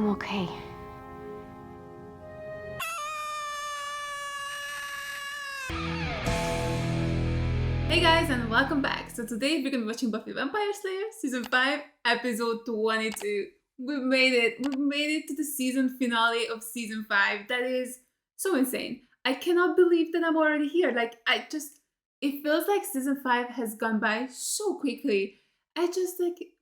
I'm okay. Hey guys, and welcome back. So today we're gonna be watching Buffy the Vampire Slayer season 5, episode 22. We made it. We made it to the season finale of season 5. That is so insane. I cannot believe that I'm already here. It feels like season 5 has gone by so quickly.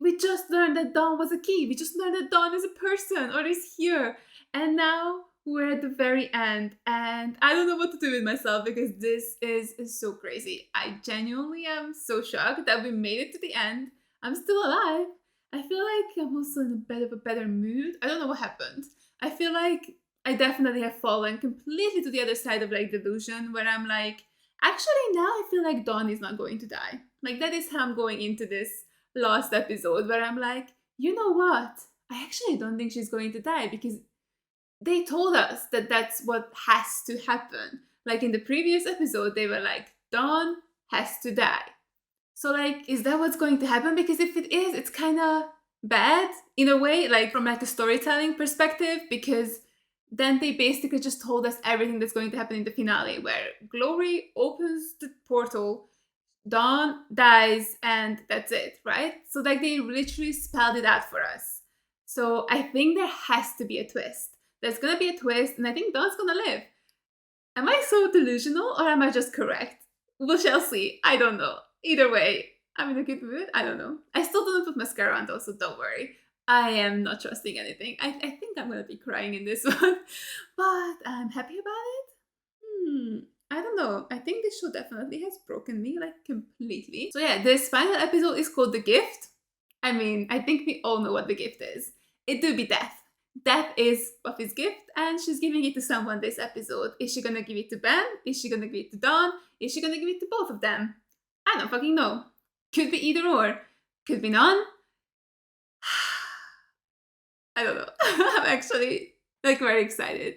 We just learned that Dawn was a key. We just learned that Dawn is a person or is here. And now we're at the very end, and I don't know what to do with myself because this is so crazy. I genuinely am so shocked that we made it to the end. I'm still alive. I feel like I'm also in a bit of a better mood. I don't know what happened. I feel like I definitely have fallen completely to the other side of like delusion where I'm like, actually now I feel like Dawn is not going to die. Like that is how I'm going into this last episode where I'm like, you know what? I actually don't think she's going to die because they told us that that's what has to happen. Like in the previous episode, they were like, Dawn has to die. So, like, is that what's going to happen? Because if it is, it's kind of bad in a way, like from like a storytelling perspective, because then they basically just told us everything that's going to happen in the finale, where Glory opens the portal, Dawn dies, and that's it, right? So, like, they literally spelled it out for us. So, I think there has to be a twist. There's gonna be a twist, and I think Dawn's gonna live. Am I so delusional, or am I just correct? We shall see. I don't know. Either way, I'm in a good mood. I don't know. I still don't put mascara on though, so don't worry. I am not trusting anything. I think I'm gonna be crying in this one, but I'm happy about it. I don't know. I think this show definitely has broken me like completely. So yeah, this final episode is called The Gift. I mean, I think we all know what the gift is. It do be death. Death is Buffy's gift, and she's giving it to someone this episode. Is she gonna give it to Ben? Is she gonna give it to Dawn? Is she gonna give it to both of them? I don't fucking know. Could be either or. Could be none. I don't know. I'm actually like very excited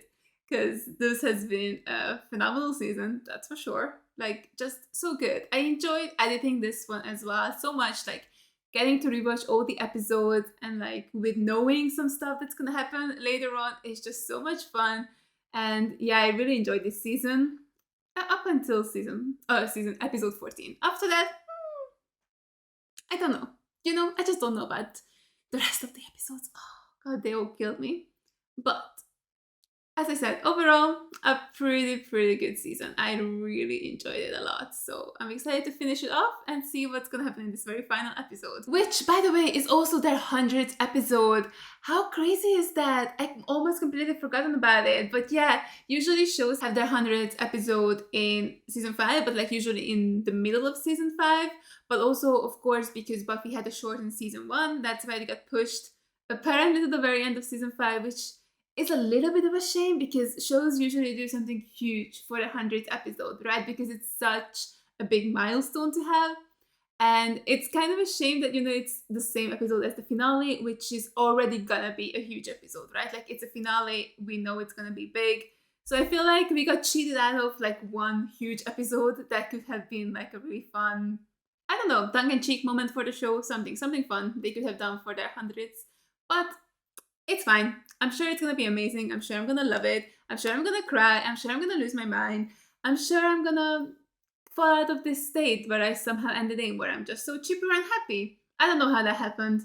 because this has been a phenomenal season, that's for sure. Like just so good. I enjoyed editing this one as well so much. Like getting to rewatch all the episodes and like with knowing some stuff that's gonna happen later on is just so much fun. And yeah, I really enjoyed this season up until season episode 14. After that, I don't know. You know, I just don't know about the rest of the episodes. Oh god, they all killed me. But as I said, overall, a pretty good season. I really enjoyed it a lot. So I'm excited to finish it off and see what's gonna happen in this very final episode. Which, by the way, is also their 100th episode. How crazy is that? I almost completely forgotten about it. But yeah, usually shows have their 100th episode in season 5, but like usually in the middle of season 5. But also, of course, because Buffy had a shortened season 1, that's why they got pushed apparently to the very end of season 5, which it's a little bit of a shame because shows usually do something huge for the 100th episode, right? Because it's such a big milestone to have. And it's kind of a shame that, you know, it's the same episode as the finale, which is already gonna be a huge episode, right? Like, it's a finale, we know it's gonna be big. So I feel like we got cheated out of, like, one huge episode that could have been, like, a really fun, I don't know, tongue-in-cheek moment for the show, something fun they could have done for their 100th. But it's fine. I'm sure it's gonna be amazing. I'm sure I'm gonna love it. I'm sure I'm gonna cry. I'm sure I'm gonna lose my mind. I'm sure I'm gonna fall out of this state where I somehow ended in, where I'm just so chipper and happy. I don't know how that happened.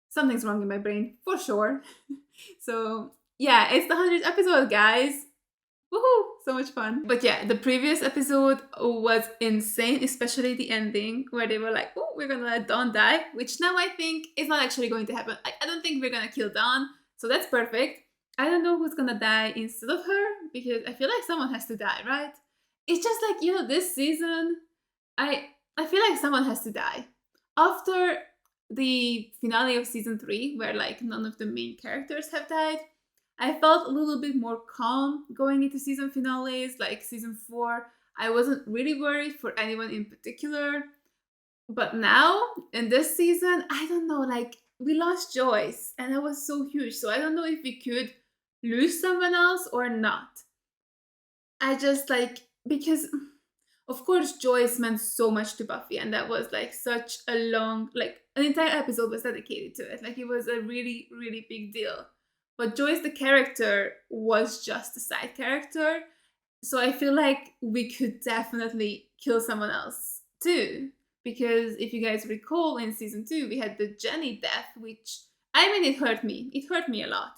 Something's wrong in my brain, for sure. So, yeah, it's the 100th episode, guys. Woohoo! So much fun. But yeah, the previous episode was insane, especially the ending where they were like, oh, we're gonna let Dawn die, which now I think is not actually going to happen. I don't think we're gonna kill Dawn, so that's perfect. I don't know who's gonna die instead of her because I feel like someone has to die, right? It's just like, you know, this season, I feel like someone has to die. After the finale of season 3, where like none of the main characters have died, I felt a little bit more calm going into season finales, like season 4. I wasn't really worried for anyone in particular. But now, in this season, I don't know, like, we lost Joyce, and that was so huge. So I don't know if we could lose someone else or not. I just, like, because, of course, Joyce meant so much to Buffy, and that was, like, such a long, like, an entire episode was dedicated to it. Like, it was a really big deal. But Joyce, the character, was just a side character. So I feel like we could definitely kill someone else too. Because if you guys recall, in season 2, we had the Jenny death, which, I mean, it hurt me. It hurt me a lot.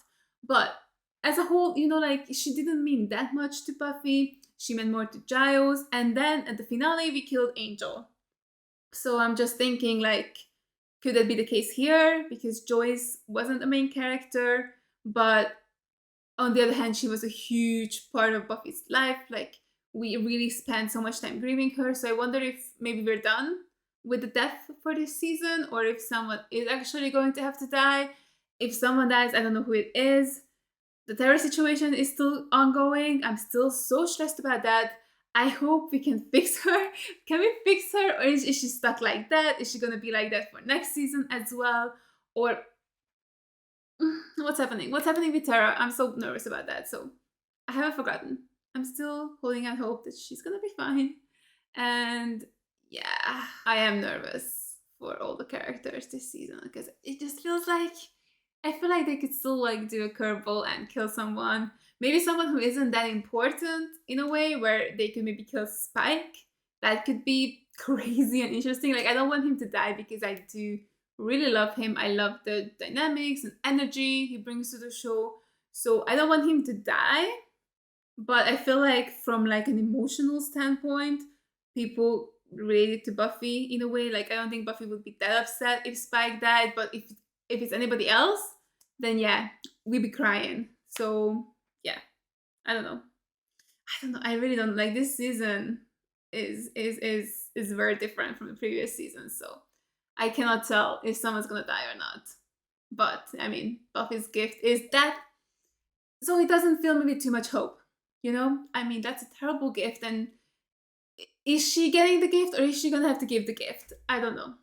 But as a whole, you know, like, she didn't mean that much to Buffy. She meant more to Giles. And then at the finale, we killed Angel. So I'm just thinking, like, could that be the case here? Because Joyce wasn't the main character, but on the other hand, she was a huge part of Buffy's life. Like, we really spent so much time grieving her. So I wonder if maybe we're done with the death for this season, or if someone is actually going to have to die. If someone dies, I don't know who it is. The terror situation is still ongoing. I'm still so stressed about that. I hope we can fix her. Can we fix her? Or is she stuck like that? Is she going to be like that for next season as well? Or what's happening? What's happening with Tara? I'm so nervous about that. So I haven't forgotten. I'm still holding out hope that she's going to be fine. And yeah, I am nervous for all the characters this season because it just feels like, I feel like they could still like do a curveball and kill someone. Maybe someone who isn't that important in a way, where they could maybe kill Spike. That could be crazy and interesting. Like, I don't want him to die because I do really love him. I love the dynamics and energy he brings to the show. So I don't want him to die. But I feel like from like an emotional standpoint, people related to Buffy in a way. Like, I don't think Buffy would be that upset if Spike died. But if it's anybody else, then yeah, we'd be crying. So yeah, I don't know. I really don't, like, this season is very different from the previous season. So I cannot tell if someone's gonna die or not. But I mean, Buffy's gift is that, so it doesn't fill me with too much hope. You know, I mean, that's a terrible gift. And is she getting the gift, or is she gonna have to give the gift? I don't know.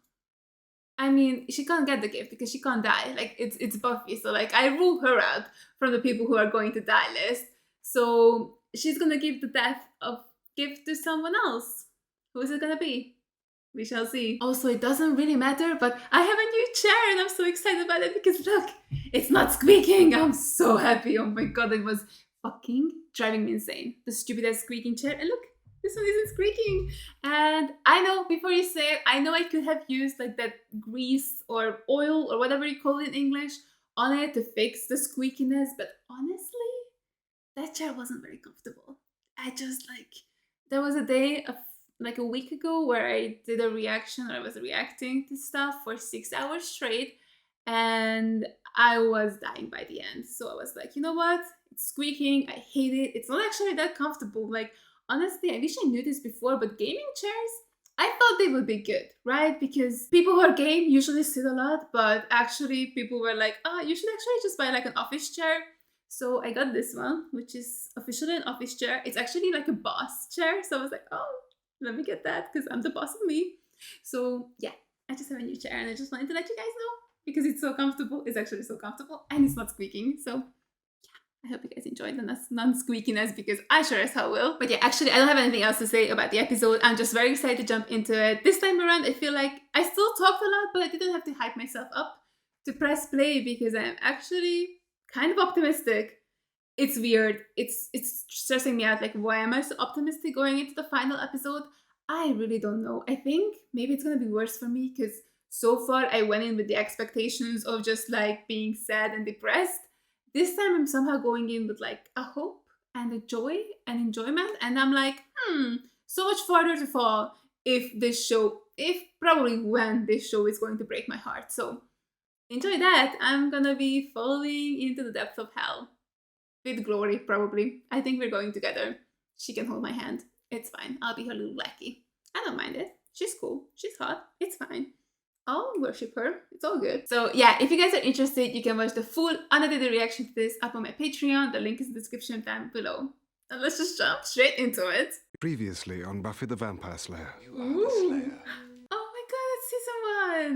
I mean, she can't get the gift because she can't die. Like, it's Buffy, so like, I rule her out from the people who are going to die list. So she's gonna give the death of gift to someone else. Who is it gonna be? We shall see. Also, it doesn't really matter, but I have a new chair and I'm so excited about it because look, it's not squeaking. I'm so happy. Oh my god, it was fucking driving me insane. The stupid ass squeaking chair. And look, this one isn't squeaking. And I know, before you say it, I know I could have used like that grease or oil or whatever you call it in English on it to fix the squeakiness, but honestly, that chair wasn't very comfortable. I just like, there was a day of like a week ago where I did a reaction, or I was reacting to stuff for 6 hours straight, and I was dying by the end. So I was like, you know what? It's squeaking. I hate it. It's not actually that comfortable. Like, honestly, I wish I knew this before, but gaming chairs, I thought they would be good, right? Because people who are game usually sit a lot, but actually people were like, oh, you should actually just buy like an office chair. So I got this one, which is officially an office chair. It's actually like a boss chair. So I was like, oh, let me get that because I'm the boss of me. So yeah, I just have a new chair and I just wanted to let you guys know because it's so comfortable. It's actually so comfortable and it's not squeaking. So I hope you guys enjoyed the non-squeakiness because I sure as hell will. But yeah, actually, I don't have anything else to say about the episode. I'm just very excited to jump into it. This time around, I feel like I still talked a lot, but I didn't have to hype myself up to press play because I'm actually kind of optimistic. It's weird. It's stressing me out. Like, why am I so optimistic going into the final episode? I really don't know. I think maybe it's going to be worse for me because so far I went in with the expectations of just like being sad and depressed. This time I'm somehow going in with like a hope and a joy and enjoyment. And I'm like, so much farther to fall if probably when this show is going to break my heart. So enjoy that. I'm gonna be falling into the depths of hell. With Glory, probably. I think we're going together. She can hold my hand. It's fine. I'll be her little lackey. I don't mind it. She's cool. She's hot. It's fine. I'll worship her. It's all good. So yeah, if you guys are interested, you can watch the full unedited reaction to this up on my Patreon. The link is in the description down below. And let's just jump straight into it. Previously on Buffy the Vampire Slayer. You are the Slayer. Oh my god, it's season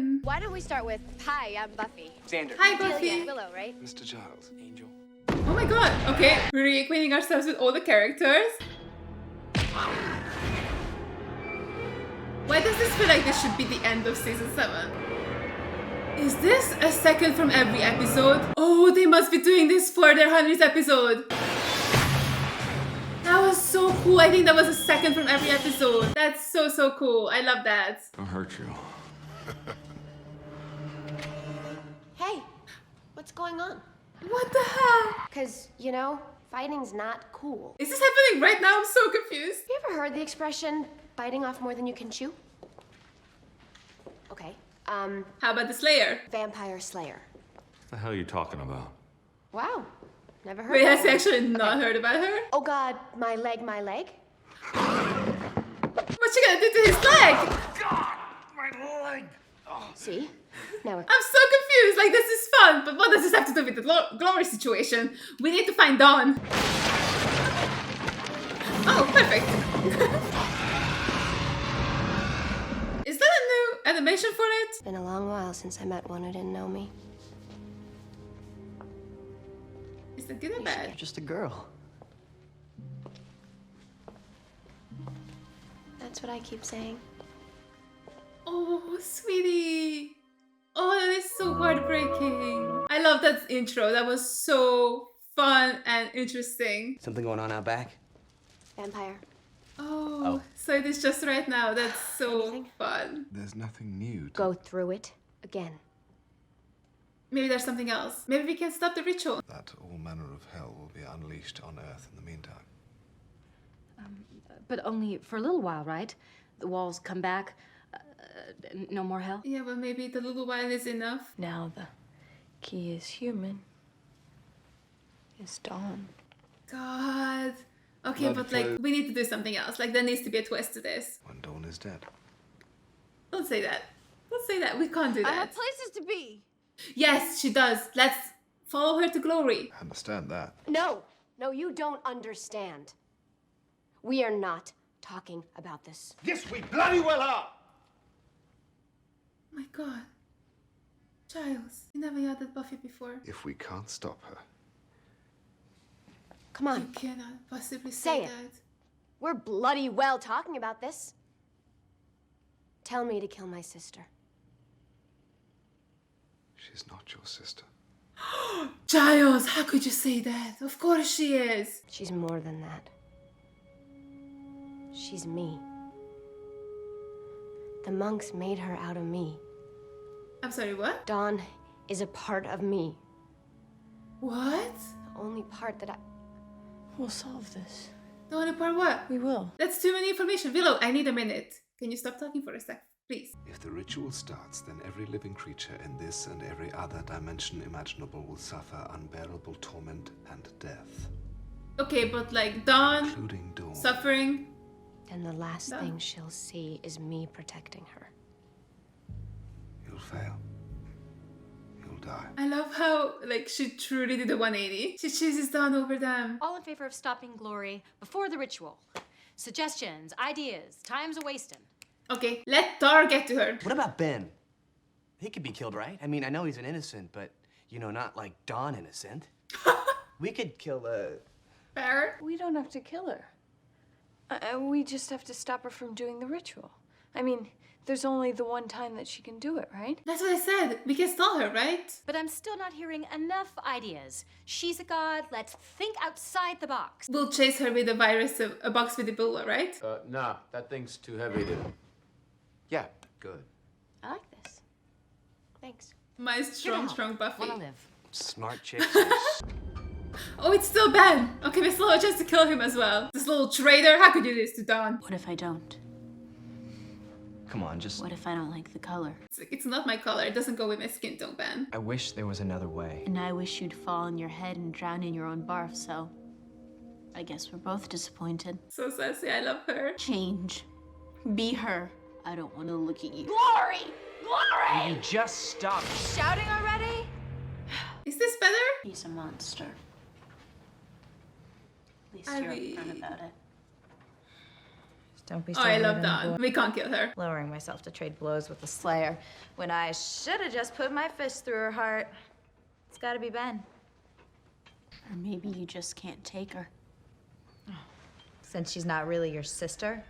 1. Why don't we start with, hi, I'm Buffy. Xander. Hi, Buffy. Delia, Willow, right? Mr. Giles. Angel. Oh my god. Okay, we're reacquainting ourselves with all the characters. Why does this feel like this should be the end of season 7? Is this a second from every episode? Oh, they must be doing this for their 100th episode. That was so cool. I think that was a second from every episode. That's so, so cool. I love that. I'll hurt you. Hey, what's going on? What the hell? Because, you know, fighting's not cool. Is this happening right now? I'm so confused. You ever heard the expression, biting off more than you can chew? Okay, How about the Slayer? Vampire Slayer. What the hell are you talking about? Wow, never heard Wait, of has he that. actually not heard about her? Oh God, my leg, my leg. What's she gonna do to his leg? God, my leg! See? Now we're... I'm so confused. Like, this is fun, but what does this have to do with the glory situation? We need to find Dawn. Oh, perfect. Is that a new animation for it? It's been a long while since I met one who didn't know me. Is that good or bad? You're just a girl. That's what I keep saying. Oh, sweetie. Oh, that is so heartbreaking. I love that intro. That was so fun and interesting. Something going on out back? Vampire. Oh, so it is just right now. That's so Anything? fun. There's nothing new to... Go through it again. Maybe there's something else. Maybe we can stop the ritual. That all manner of hell will be unleashed on Earth in the meantime. But only for a little while, right? The walls come back. No more hell. Yeah, but maybe the little while is enough. Now the key is human. Is Dawn. God. Okay, but like, we need to do something else. Like, there needs to be a twist to this. When Dawn is dead. Don't say that. Don't say that. We can't do I have that. places to be. Yes, she does. Let's follow her to glory. I understand that. No, no, you don't understand. We are not talking about this. Yes, we bloody well are! Oh my God. Giles, you never yelled at Buffy before. If we can't stop her, Come You on, cannot possibly Say say it. that. we're bloody well talking about this. Tell me to kill my sister. she's not your sister. Giles, how could you say that? Of course she is. She's more than that. She's me. The monks made her out of me. I'm sorry, what? Dawn is a part of me. What? The only part that I... We'll solve this. The only part what? We will. That's too many information. Willow, I need a minute. Can you stop talking for a sec, please? If the ritual starts, then every living creature in this and every other dimension imaginable will suffer unbearable torment and death. Okay, but like Dawn, Including Dawn. suffering. And the last No. thing she'll see is me protecting her. You'll fail. You'll die. I love how like she truly did a 180. She chooses Dawn over them. All in favor of stopping glory before the ritual. Suggestions, ideas, time's a wasting. Okay, let Tar get to her. What about Ben? He could be killed, right? I mean, I know he's an innocent, but, you know, not like Dawn innocent. We could kill, Fair. We don't have to kill her. We just have to stop her from doing the ritual. I mean, there's only the one time that she can do it, right? That's what I said. We can stall her, right? But I'm still not hearing enough ideas. She's a god, let's think outside the box. We'll chase her with a virus, a box with Ebola, right? Nah, that thing's too heavy to... yeah, good. I like this. Thanks. My strong Buffy. Wanna live. Smart chicks. Oh, it's still Ben. Okay, we still have a chance to kill him as well. This little traitor. How could you do this to Dawn? What if I don't? Come on, just... What if I don't like the color? It's like, it's not my color. It doesn't go with my skin tone, Ben. I wish there was another way. And I wish you'd fall on your head and drown in your own barf, so I guess we're both disappointed. So sassy. I love her. Change. Be her. I don't want to look at you. Glory! Glory! You just stop. Shouting already? Is this better? He's a monster. At least I you're mean- upfront about it. Don't be Oh, I love stubborn, Dawn. boy. We can't kill her. Lowering myself to trade blows with the Slayer when I should have just put my fist through her heart. It's gotta be Ben. Or maybe you just can't take her. Since she's not really your sister,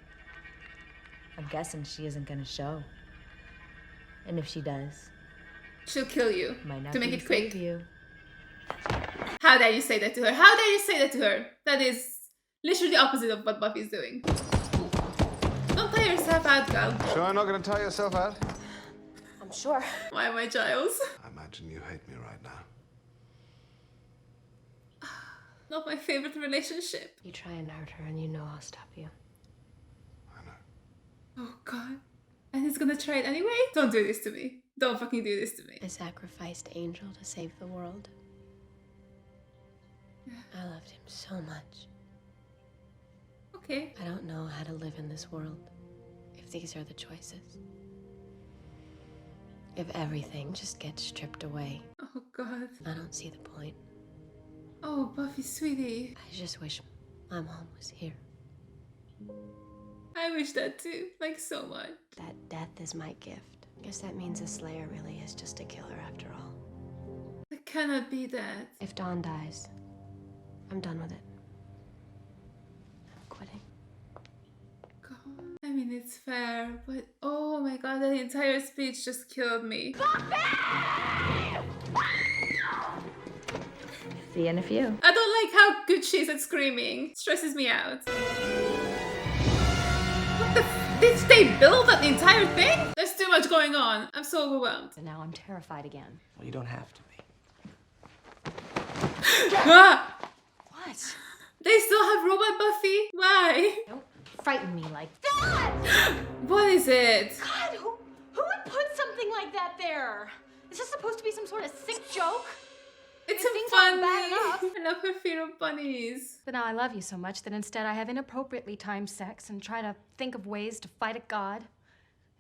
I'm guessing she isn't gonna show. And if she does, She'll kill you Might not to make even it quick. save you. How dare you say that to her? How dare you say that to her? That is literally the opposite of what Buffy's doing. Don't tire yourself out, girl. Sure I'm not going to tire yourself out? I'm sure. Why am I Giles? I imagine you hate me right now. Not my favorite relationship. You try and hurt her and you know I'll stop you. I know. Oh god. And he's gonna try it anyway? Don't do this to me. Don't fucking do this to me. I sacrificed Angel to save the world. I loved him so much. Okay. I don't know how to live in this world if these are the choices. If everything just gets stripped away, Oh god. I don't see the point. Oh, Buffy, sweetie. I just wish my mom was here. I wish that too. Like, so much. That death is my gift. I guess that means the Slayer really is just a killer after all. It cannot be that. If Dawn dies, I'm done with it. I'm quitting. God. I mean, it's fair, but oh my god, that entire speech just killed me. See you in a few. I don't like how good she is at screaming. Stresses me out. What the did they build that entire thing? There's too much going on. I'm so overwhelmed. And now I'm terrified again. Well, you don't have to be. Ah! What? They still have Robot Buffy? Why? Don't frighten me like that! What is it? God, who would put something like that there? Is this supposed to be some sort of sick joke? It's These so things funny. aren't bad enough. I love her fear of bunnies. But now I love you so much that instead I have inappropriately timed sex and try to think of ways to fight a god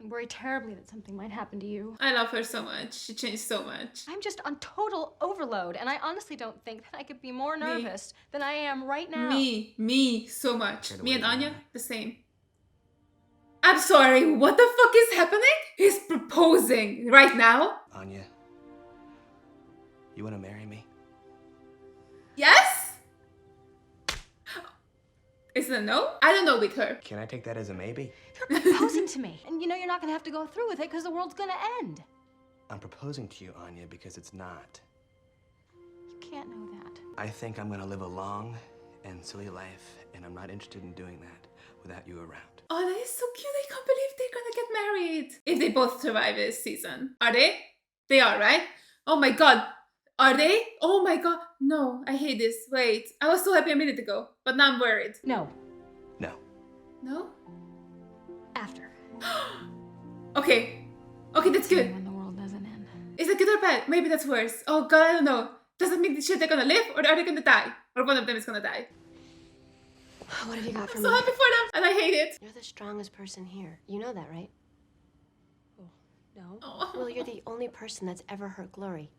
and worry terribly that something might happen to you. I love her so much. She changed so much. I'm just on total overload, and I honestly don't think that I could be more nervous than I am right now. Me so much. Me and Anya, the same. I'm sorry, what the fuck is happening? He's proposing right now? Anya, you want to marry me? Yes? Is it a no? I don't know with her. Can I take that as a maybe? You're proposing to me, and you know you're not gonna have to go through with it because the world's gonna end. I'm proposing to you, Anya, because it's not. You can't know that. I think I'm gonna live a long and silly life, and I'm not interested in doing that without you around. Oh, that is so cute. I can't believe they're gonna get married. If they both survive this season. Are they? They are, right? Oh my god. Are they? Oh my god. No, I hate this. Wait. I was so happy a minute ago, but now I'm worried. No. No. No? After. Okay. Okay, that's good. When the world doesn't end. Is that good or bad? Maybe that's worse. Oh god, I don't know. Does that mean the shit they're gonna live or are they gonna die? Or one of them is gonna die? What have you got for I'm me? so happy for them and I hate it. You're the strongest person here. You know that, right? No. Oh. Well, you're the only person that's ever hurt Glory.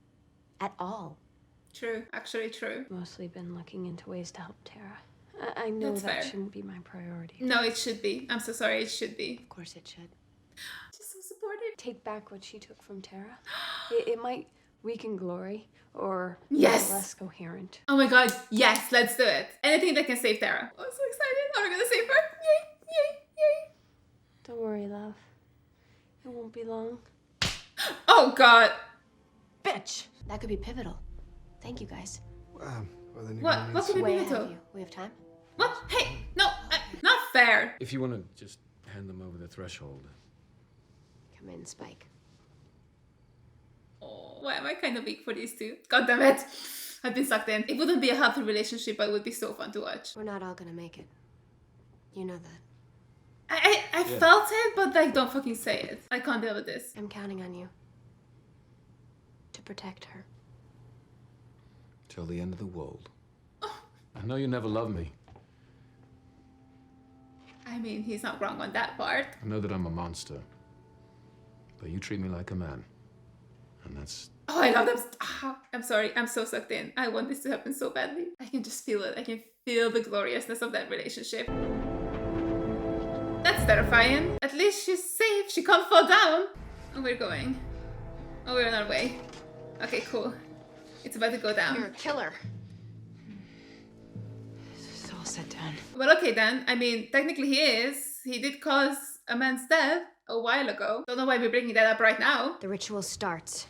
At all. True. Actually true. Mostly been looking into ways to help Tara. I know That's that fair. shouldn't be my priority. No, it should be. I'm so sorry. It should be. Of course it should. She's so supportive. Take back what she took from Tara. It might weaken Glory or Yes. be less coherent. Oh my god, yes, let's do it. Anything that can save Tara. Oh, I'm so excited. Are we gonna save her? Yay, yay, yay. Don't worry, love. It won't be long. Oh god. Bitch! That could be pivotal. Thank you, guys. Well, then you're What? gonna need What could some- be Way ahead pivotal? of you. We have time? What? Hey, no, not fair. If you want to just hand them over the threshold. Come in, Spike. Oh, why am I kind of weak for these two? God damn it. I've been sucked in. It wouldn't be a healthy relationship, but it would be so fun to watch. We're not all gonna make it. You know that. I felt it, but like, don't fucking say it. I can't deal with this. I'm counting on you. To protect her. Till the end of the world. I know you never loved me. I mean, he's not wrong on that part. I know that I'm a monster. But you treat me like a man. And that's... Oh, I love them. I'm sorry. I'm so sucked in. I want this to happen so badly. I can just feel it. I can feel the gloriousness of that relationship. That's terrifying. At least she's safe. She can't fall down. Oh, we're going. Oh, we're on our way. Okay, cool. It's about to go down. You're a killer. It's all set down. Well, okay then. I mean, technically he is. He did cause a man's death a while ago. Don't know why we're bringing that up right now. The ritual starts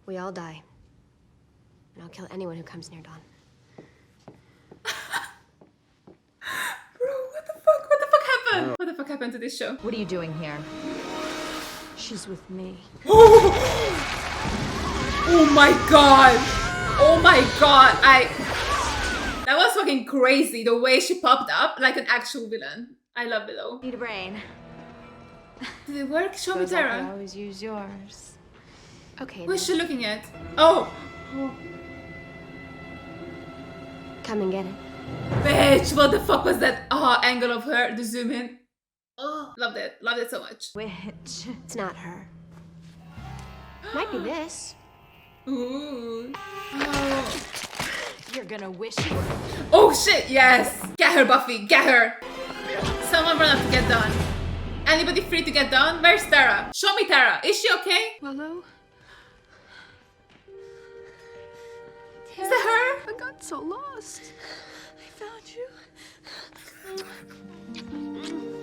We all die. And I'll kill anyone who comes near Dawn. Bro, what the fuck? What the fuck happened? What the fuck happened to this show? What are you doing here? She's with me. Oh my god! Oh my god! That was fucking crazy, the way she popped up like an actual villain. I love it though. Need a brain. Did it work? Show me Suppose I could Tara. always use yours. Okay, Who is then. she looking at? Oh! Come and get it. Bitch, what the fuck was that angle of her, the zoom in? Oh, loved it so much. Witch. It's not her. Might be this. Ooh. Oh. You're gonna wish you were. Oh shit, yes! Get her, Buffy, get her! Someone run up to get done. Anybody free to get done? Where's Tara? Show me Tara. Is she okay? Willow? Is that her? I got so lost. I found you.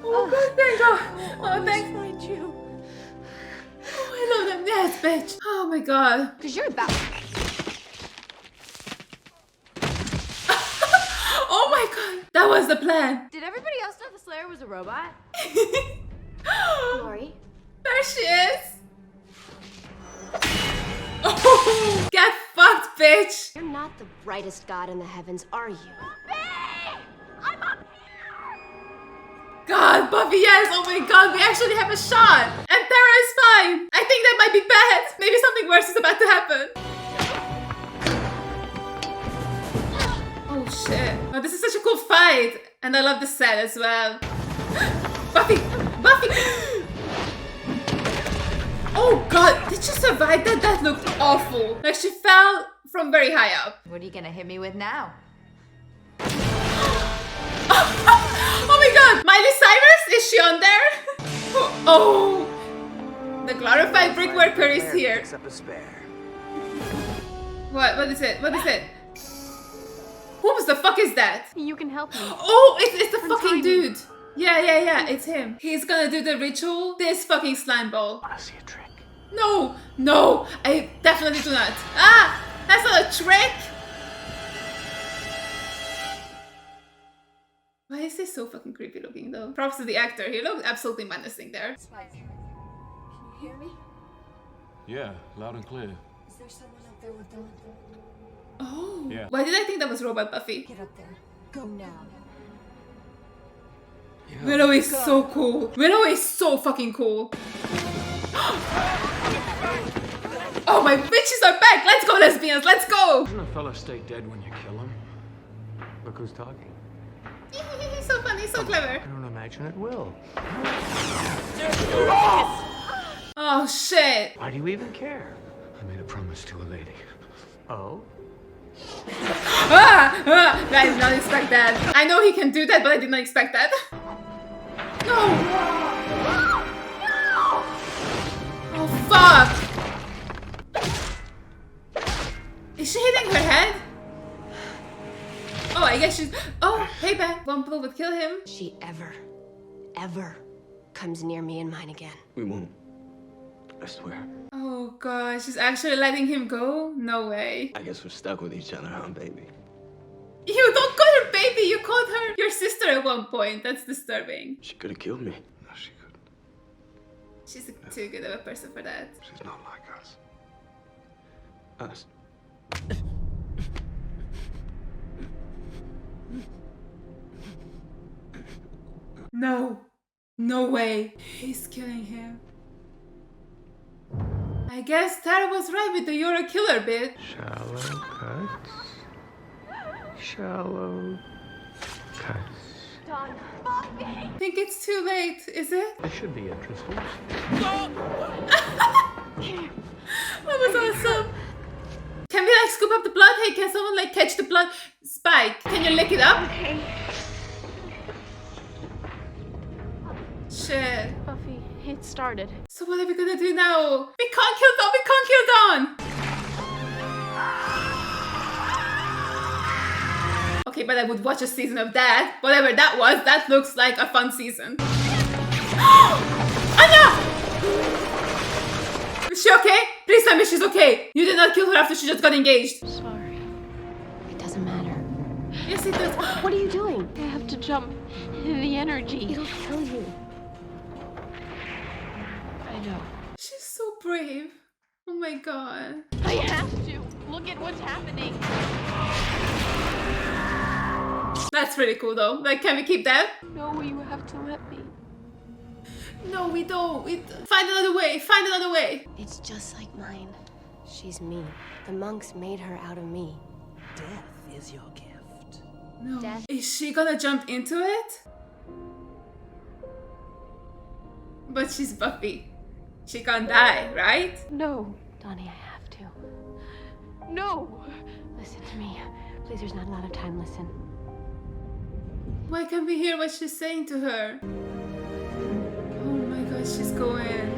Oh god, thank God. Oh, thank Find you. Oh, I love them. Yes, bitch. Oh my god. Because you're about. Oh my god. That was the plan. Did everybody else know the Slayer was a robot? Lori. There she is. Oh, get fucked, bitch. You're not the brightest god in the heavens, are you? I'm up God, Buffy, yes. Oh my god, we actually have a shot. And Tara is fine. I think that might be bad. Maybe something worse is about to happen. Oh shit. Oh, this is such a cool fight. And I love the set as well. Buffy! Buffy! Oh god, did she survive that? That looked awful. Like she fell from very high up. What are you gonna hit me with now? Oh my god! Miley Cyrus? Is she on there? Oh! The glorified brick worker is here. Picks up a spare. What? What is it? What is it? Who the fuck is that? You can help me. Oh, it's the fucking dude. Yeah, it's him. He's gonna do the ritual. This fucking slime ball. Wanna see a trick? No, no, I definitely do not. Ah, that's not a trick. Why is he so fucking creepy looking though? Props to the actor. He looked absolutely menacing there. Can you hear me? Yeah, loud and clear. Is there someone up there with Dawn? Oh. Yeah. Why did I think that was Robot Buffy? Get up there. Go now. Willow is so cool. Willow is so fucking cool. Oh, my bitches are back. Let's go, lesbians. Let's go. Doesn't a fella stay dead when you kill him? Look who's talking. He's so funny, so clever. I don't imagine it will. Oh, shit. Why do you even care? I made a promise to a lady. Oh? I did not expect that. I know he can do that, but I did not expect that. No. Oh, fuck. Is she hitting her head? Oh, I guess she's... Oh, hey, Ben. One blow would kill him. She ever comes near me and mine again. We won't. I swear. Oh, gosh. She's actually letting him go? No way. I guess we're stuck with each other, huh, baby? You don't call her baby. You called her your sister at one point. That's disturbing. She could have killed me. No, she couldn't. She's too good of a person for that. She's not like us. Us. No. No way. He's killing him. I guess Tara was right with the you're a killer bit. Shallow cuts. Shallow cuts. Dawn. I think it's too late, is it? This should be interesting. That was awesome. Can we like scoop up the blood? Hey, can someone like catch the blood? Spike, can you lick it up? Okay. Shit. Buffy, it started. So what are we gonna do now? We can't kill Dawn, we can't kill Dawn! Okay, but I would watch a season of that. Whatever that was, that looks like a fun season. Anya! Is she okay? Please tell me she's okay. You did not kill her after she just got engaged. Sorry. It doesn't matter. Yes, it does. What are you doing? I have to jump in the energy. It'll kill you. I know. She's so brave. Oh my god. I have to. Look at what's happening. That's pretty cool though. Like, can we keep that? No, you have to let me. No, we don't. Find another way. Find another way. It's just like mine. She's me. The monks made her out of me. Death is your gift. No. Death. Is she gonna jump into it? But she's Buffy. She can't die, right? No. Donnie, I have to. No. Listen to me. Please, there's not a lot of time. Listen. Why can't we hear what she's saying to her? Oh my god, she's going.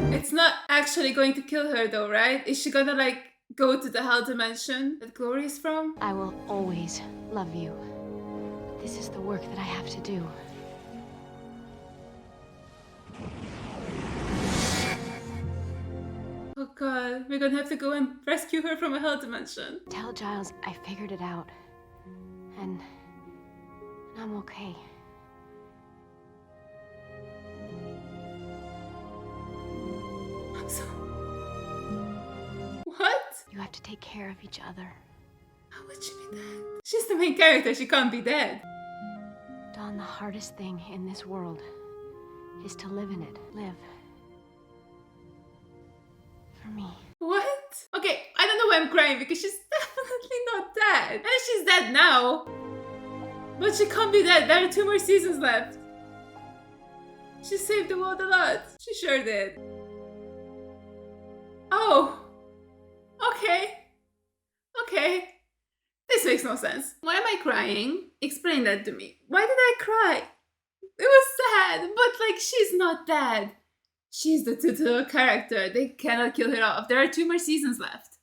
Oh. It's not actually going to kill her though, right? Is she gonna like go to the hell dimension that Glory is from? I will always love you. This is the work that I have to do. Oh god, we're gonna have to go and rescue her from a hell dimension. Tell Giles I figured it out. And I'm okay. I'm so... What? You have to take care of each other. How would she be dead? She's the main character, she can't be dead. Dawn, the hardest thing in this world is to live in it. Live. For me. What? Okay, I don't know why I'm crying because she's definitely not dead. And she's dead now. But she can't be dead. There are 2 more seasons left. She saved the world a lot. She sure did. Oh. Okay. Okay. This makes no sense. Why am I crying? Explain that to me. Why did I cry? It was sad, but like she's not dead. She's the titular character. They cannot kill her off. There are 2 more seasons left.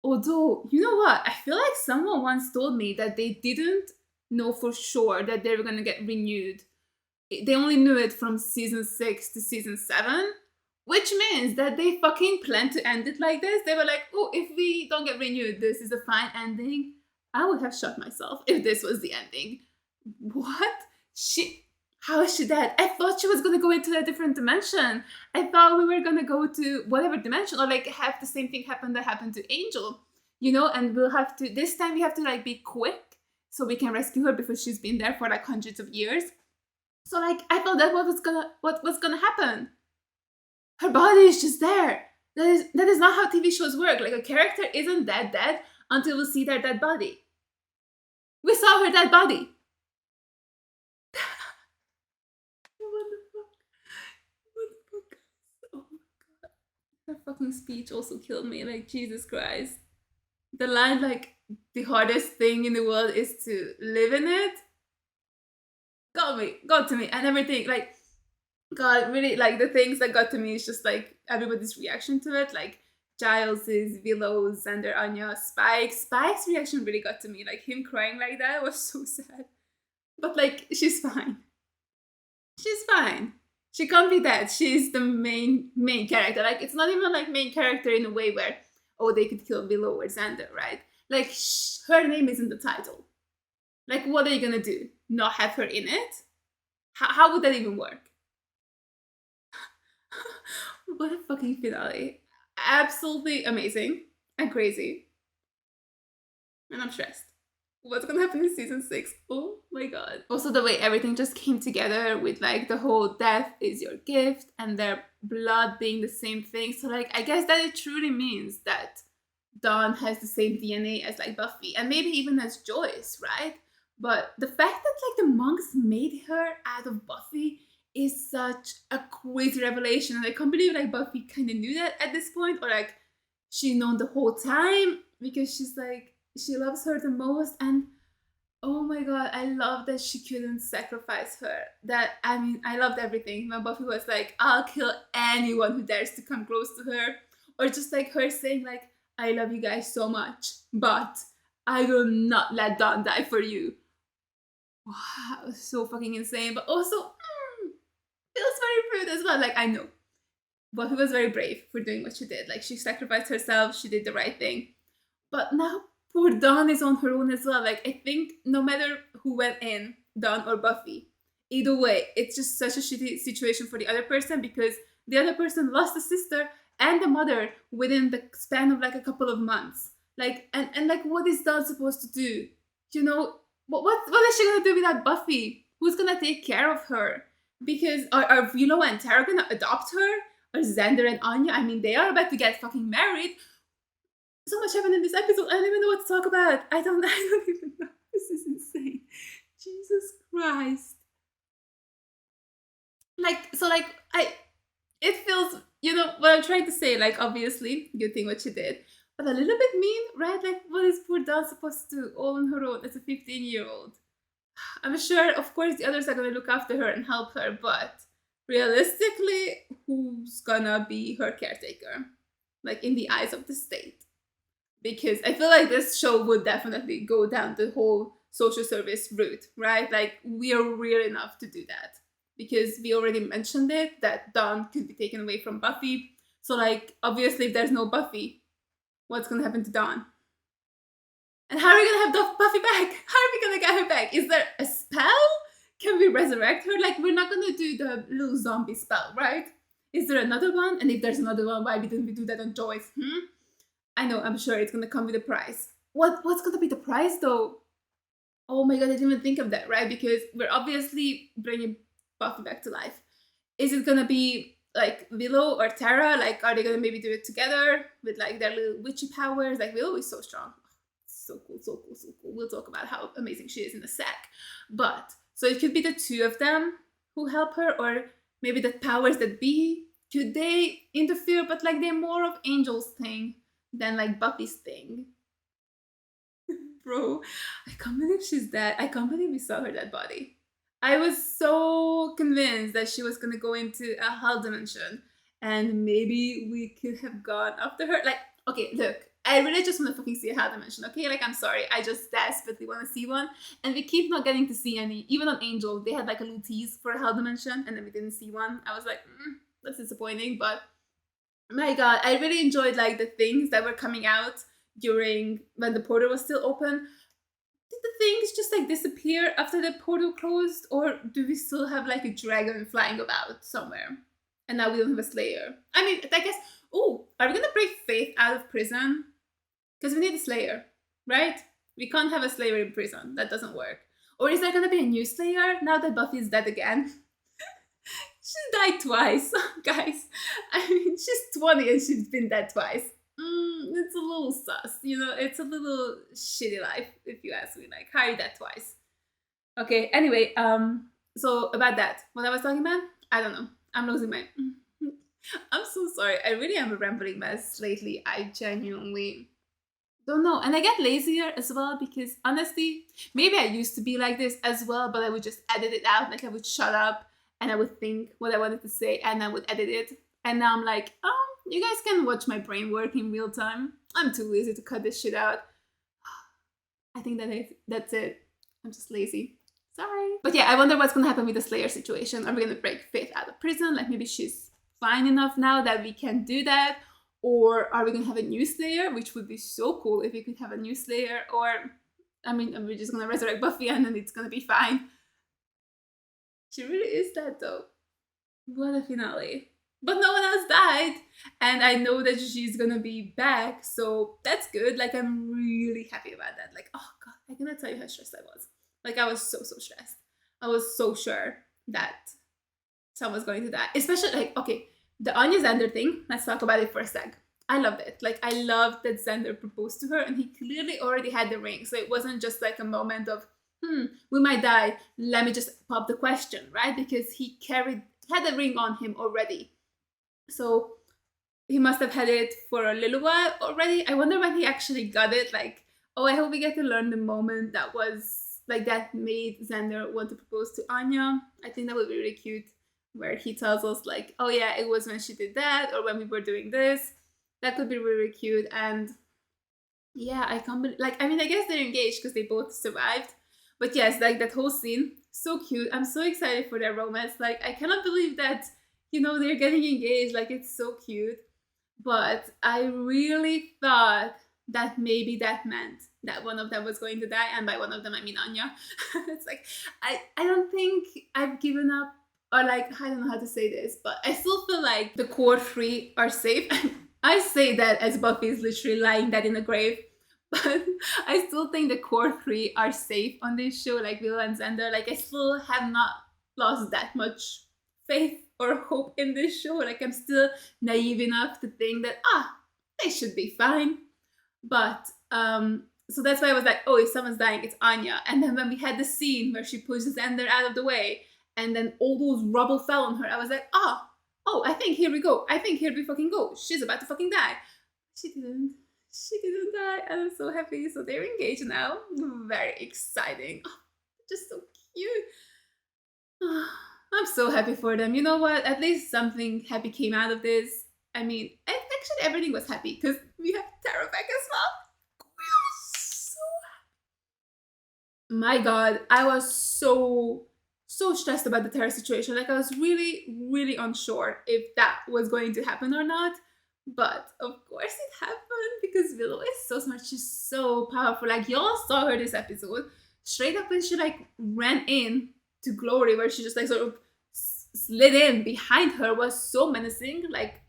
Although, you know what? I feel like someone once told me that they didn't know for sure that they were gonna get renewed. They only knew it from season 6 to season 7. Which means that they fucking planned to end it like this. They were like, oh, if we don't get renewed, this is a fine ending. I would have shot myself if this was the ending. What? How is she dead? I thought she was gonna go into a different dimension. I thought we were gonna go to whatever dimension or like have the same thing happen that happened to Angel. You know, and we'll have to, this time we have to like be quick so we can rescue her because she's been there for like hundreds of years. So like, I thought that what was gonna happen. Her body is just there. That is not how TV shows work. Like a character isn't that dead until we see their dead body. We saw her dead body. What the fuck? What the fuck? Oh my god. Her fucking speech also killed me. Like, Jesus Christ. The line, like, the hardest thing in the world is to live in it. Got to me. And everything, like, God, really, like, the things that got to me is just, like, everybody's reaction to it. Like, Giles's, Willow's, Xander, Anya, Spike's reaction really got to me. Like, him crying like that was so sad. But, like, she's fine. She's fine. She can't be dead. She's the main character. Like, it's not even, like, main character in a way where, oh, they could kill Willow or Xander, right? Like, her name is in the title. Like, what are you gonna do? Not have her in it? How would that even work? What a fucking finale. Absolutely amazing and crazy. And I'm stressed. What's gonna happen in season 6? Oh my god. Also the way everything just came together with like the whole death is your gift and their blood being the same thing. So like I guess that it truly means that Dawn has the same DNA as like Buffy and maybe even as Joyce, right? But the fact that like the monks made her out of Buffy is such a crazy revelation, and I can't believe like Buffy kind of knew that at this point, or like she known the whole time because she's like she loves her the most. And oh my god, I love that she couldn't sacrifice her. That I mean, I loved everything when Buffy was like, I'll kill anyone who dares to come close to her, or just like her saying like, I love you guys so much, but I will not let Dawn die for you. Wow, so fucking insane, but also feels rude as well. Like, I know. Buffy was very brave for doing what she did. Like, she sacrificed herself, she did the right thing. But now poor Dawn is on her own as well. Like, I think no matter who went in, Dawn or Buffy, either way, it's just such a shitty situation for the other person because the other person lost a sister and a mother within the span of like a couple of months. Like, and like, what is Dawn supposed to do? You know, what is she gonna do without Buffy? Who's gonna take care of her? Because are Willow and Tara gonna adopt her? Or Xander and Anya? I mean, they are about to get fucking married. So much happened in this episode. I don't even know what to talk about. I don't even know. This is insane. Jesus Christ. It feels, you know, what I'm trying to say, like, obviously, good thing what she did, but a little bit mean, right? Like, what is poor Dawn supposed to do all on her own as a 15-year-old? I'm sure, of course, the others are going to look after her and help her, but realistically, who's gonna be her caretaker? Like, in the eyes of the state. Because I feel like this show would definitely go down the whole social service route, right? Like, we are real enough to do that. Because we already mentioned it, that Dawn could be taken away from Buffy. So, like, obviously, if there's no Buffy, what's gonna happen to Dawn? And how are we gonna have Buffy back? How are we gonna get her back? Is there a spell? Can we resurrect her? Like, we're not gonna do the little zombie spell, right? Is there another one? And if there's another one, why didn't we do that on Joyce? I know, I'm sure it's gonna come with a price. What's gonna be the price, though? Oh my god, I didn't even think of that, right? Because we're obviously bringing Buffy back to life. Is it gonna be like Willow or Tara? Like, are they gonna maybe do it together with like their little witchy powers? Like, Willow is so strong. So cool, so cool, so cool. We'll talk about how amazing she is in a sec. But, so it could be the two of them who help her, or maybe the powers that be. Could they interfere? But like, they're more of Angel's thing than like Buffy's thing. Bro, I can't believe she's dead. I can't believe we saw her dead body. I was so convinced that she was gonna go into a hell dimension and maybe we could have gone after her. Like, okay, look, I really just want to fucking see a hell dimension, okay? Like, I'm sorry, I just desperately want to see one. And we keep not getting to see any. Even on Angel, they had like a little tease for a hell dimension and then we didn't see one. I was like, that's disappointing, but my god, I really enjoyed like the things that were coming out during when the portal was still open. Did the things just like disappear after the portal closed, or do we still have like a dragon flying about somewhere? And now we don't have a Slayer. I mean, I guess, oh, are we gonna break Faith out of prison? Because we need a Slayer, right? We can't have a Slayer in prison. That doesn't work. Or is there gonna be a new Slayer now that Buffy is dead again? She died twice, guys. I mean, she's 20 and she's been dead twice. It's a little sus, you know, it's a little shitty life, if you ask me. Like, how are you dead twice? Okay, anyway, so about that, what I was talking about, I don't know. I'm losing my... I'm so sorry. I really am a rambling mess lately. I genuinely don't know. And I get lazier as well because, honestly, maybe I used to be like this as well, but I would just edit it out. Like, I would shut up and I would think what I wanted to say and I would edit it. And now I'm like, oh, you guys can watch my brain work in real time. I'm too lazy to cut this shit out. I think that's it. I'm just lazy. Sorry. But yeah, I wonder what's gonna happen with the Slayer situation. Are we gonna break Faith out of prison? Like, maybe she's fine enough now that we can do that? Or are we gonna have a new Slayer? Which would be so cool if we could have a new Slayer. Or, I mean, we're just gonna resurrect Buffy and then it's gonna be fine. She really is that though. What a finale. But no one else died, and I know that she's gonna be back, so that's good. Like, I'm really happy about that. Like, oh god, I cannot tell you how stressed I was. Like, I was so stressed. I was so sure that someone's going to die. Especially, like, okay, the Anya Xander thing, let's talk about it for a sec. I loved it. Like, I loved that Xander proposed to her, and he clearly already had the ring, so it wasn't just like a moment of, we might die, let me just pop the question, right? Because he had the ring on him already. So he must have had it for a little while already. I wonder when he actually got it. Like, oh, I hope we get to learn the moment that was like that made Xander want to propose to Anya. I think that would be really cute, where he tells us like, oh yeah, it was when she did that or when we were doing this. That could be really cute. And yeah, I can't believe, like, I mean, I guess they're engaged because they both survived. But yes, like that whole scene, so cute. I'm so excited for their romance. Like, I cannot believe that you know, they're getting engaged. Like, it's so cute. But I really thought that maybe that meant that one of them was going to die. And by one of them, I mean Anya. It's like, I don't think I've given up, or like, I don't know how to say this, but I still feel like the core three are safe. I say that as Buffy is literally lying dead in a grave. But I still think the core three are safe on this show, like Willow and Xander. Like, I still have not lost that much faith or hope in this show. Like, I'm still naive enough to think that, they should be fine. But, so that's why I was like, oh, if someone's dying, it's Anya. And then when we had the scene where she pushes Xander out of the way, and then all those rubble fell on her, I was like, oh, I think here we go. I think here we fucking go. She's about to fucking die. She didn't die. I'm so happy. So they're engaged now. Very exciting. Oh, just so cute. I'm so happy for them. You know what? At least something happy came out of this. I mean, actually everything was happy because we have Tara back as well. We are so happy. My God, I was so stressed about the Tara situation. Like, I was really, really unsure if that was going to happen or not. But of course it happened because Willow is so smart. She's so powerful. Like, y'all saw her this episode. Straight up when she like ran in to Glory, where she just like sort of slid in behind her, was so menacing. Like,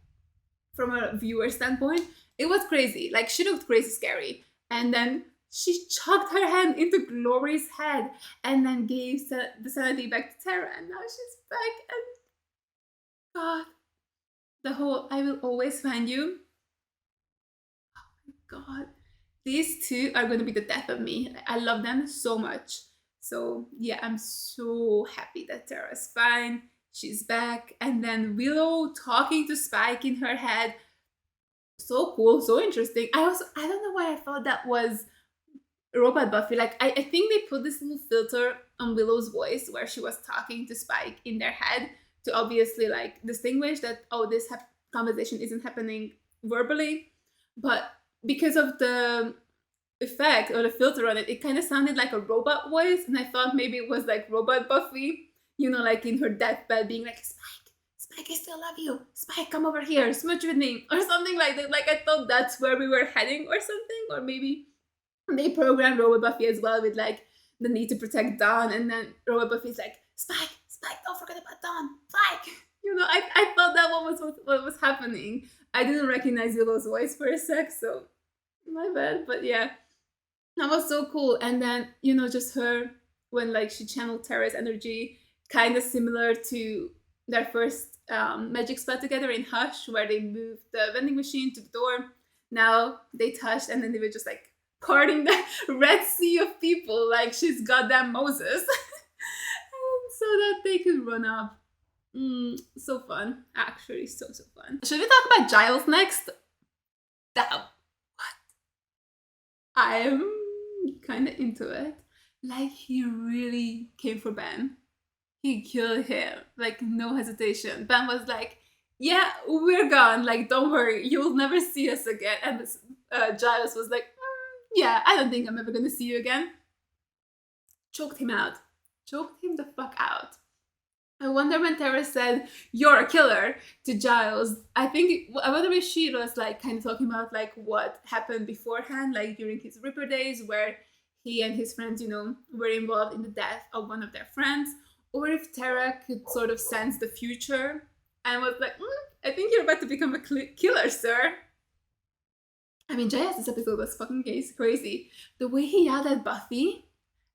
from a viewer standpoint, it was crazy. Like, she looked crazy scary. And then she chucked her hand into Glory's head and then gave the sanity back to Tara. And now she's back. And God, the whole I will always find you. Oh my God. These two are going to be the death of me. I love them so much. So yeah, I'm so happy that Tara's fine. She's back. And then Willow talking to Spike in her head. So cool, so interesting. I don't know why I thought that was Robot Buffy. Like, I think they put this little filter on Willow's voice where she was talking to Spike in their head to obviously like distinguish that, oh, this conversation isn't happening verbally. But because of the effect or the filter on it, it kind of sounded like a robot voice. And I thought maybe it was like Robot Buffy, you know, like in her deathbed being like, Spike, I still love you. Spike, come over here, smooch with me, or something like that. Like, I thought that's where we were heading or something. Or maybe they programmed Robot Buffy as well with like the need to protect Dawn. And then Robot Buffy's like, Spike, don't forget about Dawn. Spike! You know, I thought that was what was happening. I didn't recognize Willow's voice for a sec, so my bad. But yeah, that was so cool. And then, you know, just her, when like she channeled Tara's energy, kind of similar to their first magic spell together in Hush, where they moved the vending machine to the door. Now they touched, and then they were just like parting the Red Sea of people like she's goddamn Moses. So that they could run up. So fun. Actually, so fun. Should we talk about Giles next? What? I'm kind of into it. Like, he really came for Ben. He killed him. Like, no hesitation. Ben was like, yeah, we're gone. Like, don't worry. You'll never see us again. And Giles was like, yeah, I don't think I'm ever going to see you again. Choked him out. Choked him the fuck out. I wonder when Tara said, you're a killer, to Giles. I wonder if she was like kind of talking about like what happened beforehand, like during his Ripper days, where he and his friends, you know, were involved in the death of one of their friends, or if Tara could sort of sense the future and was like, I think you're about to become a killer, sir. I mean, Giles, this episode was fucking crazy. The way he yelled at Buffy,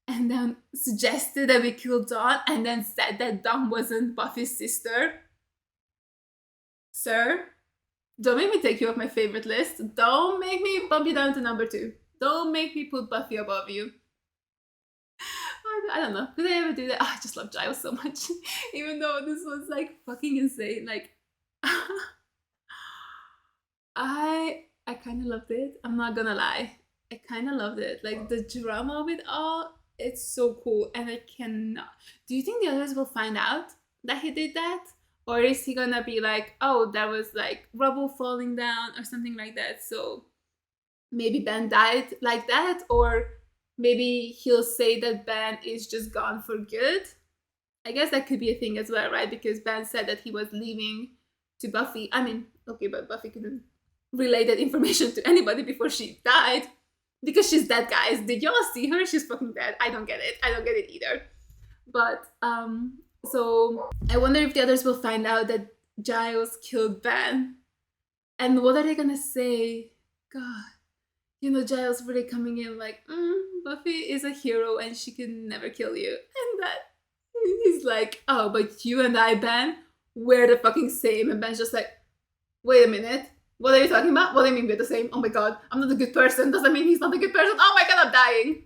and then suggested that we kill Dawn, and then said that Dawn wasn't Buffy's sister. Sir, don't make me take you off my favorite list. Don't make me bump you down to number 2. Don't make me put Buffy above you. I don't know. Did I ever do that? Oh, I just love Giles so much. Even though this was like fucking insane. Like, I kind of loved it. I'm not gonna lie. I kind of loved it. Like, the drama of it all. It's so cool, and I cannot. Do you think the others will find out that he did that? Or is he gonna be like, oh, that was like rubble falling down or something like that? So maybe Ben died like that, or maybe he'll say that Ben is just gone for good I guess that could be a thing as well, right? Because Ben said that he was leaving to Buffy. I mean, okay, but Buffy couldn't relay that information to anybody before she died. Because she's dead, guys. Did y'all see her? She's fucking dead. I don't get it. I don't get it either. But, so I wonder if the others will find out that Giles killed Ben. And what are they gonna say? God. You know, Giles really coming in like, Buffy is a hero and she can never kill you. And that he's like, oh, but you and I, Ben, we're the fucking same. And Ben's just like, wait a minute. What are you talking about? What do you mean we're the same? Oh my god, I'm not a good person. Does that mean he's not a good person? Oh my god, I'm dying.